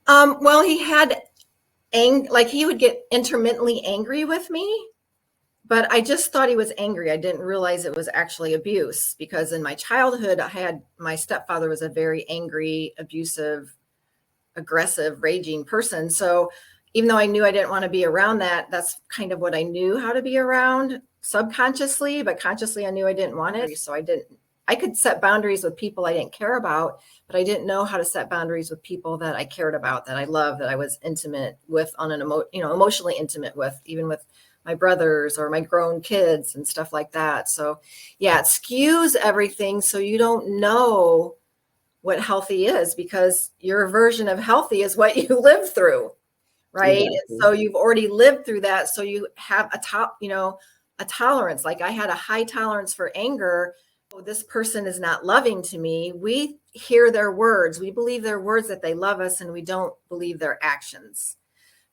Well, he had like he would get intermittently angry with me, but I just thought he was angry. I didn't realize it was actually abuse because in my childhood, my stepfather was a very angry, abusive, aggressive, raging person. So even though I knew I didn't want to be around that, that's kind of what I knew how to be around subconsciously, but consciously I knew I didn't want it. So I could set boundaries with people I didn't care about, but I didn't know how to set boundaries with people that I cared about, that I loved, that I was intimate with on emotionally intimate with, even with my brothers or my grown kids and stuff like that. So yeah, it skews everything. So you don't know what healthy is because your version of healthy is what you live through, right? Exactly. And so you've already lived through that. So you have a tolerance. Like I had a high tolerance for anger. Oh, this person is not loving to me. We hear their words. We believe their words that they love us, and we don't believe their actions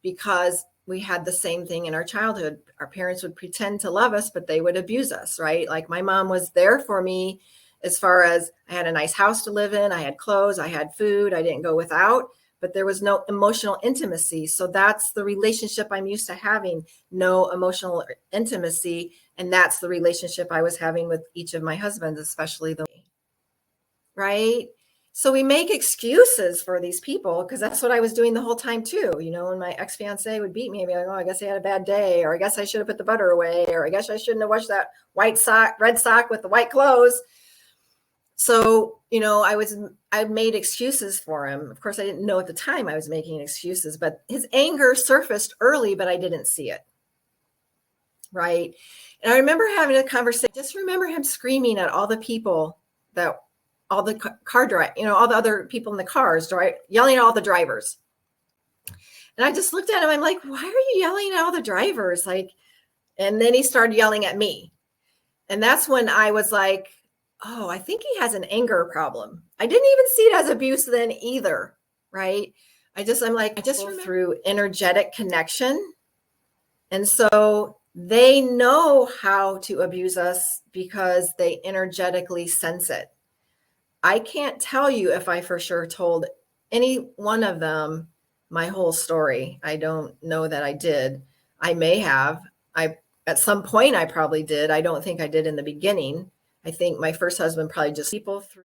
because we had the same thing in our childhood. Our parents would pretend to love us, but they would abuse us, right? Like my mom was there for me as far as I had a nice house to live in, I had clothes, I had food, I didn't go without, but there was no emotional intimacy. So that's the relationship I'm used to having, no emotional intimacy. And that's the relationship I was having with each of my husbands, especially right? So we make excuses for these people because that's what I was doing the whole time too. When my ex-fiance would beat me, I'd be like, oh, I guess he had a bad day, or I guess I should have put the butter away, or I guess I shouldn't have washed that red sock with the white clothes. So, I made excuses for him. Of course, I didn't know at the time I was making excuses, but his anger surfaced early, but I didn't see it. Right. And I remember having a conversation, just remember him screaming at all the people all the car drive, all the other people in the cars, right? Yelling at all the drivers. And I just looked at him. I'm like, why are you yelling at all the drivers? And then he started yelling at me. And that's when I was like, oh, I think he has an anger problem. I didn't even see it as abuse then either. Right. I just remember through energetic connection. And so they know how to abuse us because they energetically sense it. I can't tell you if I for sure told any one of them my whole story. I don't know that I did. I may have. At some point I probably did. I don't think I did in the beginning. I think my first husband probably just people through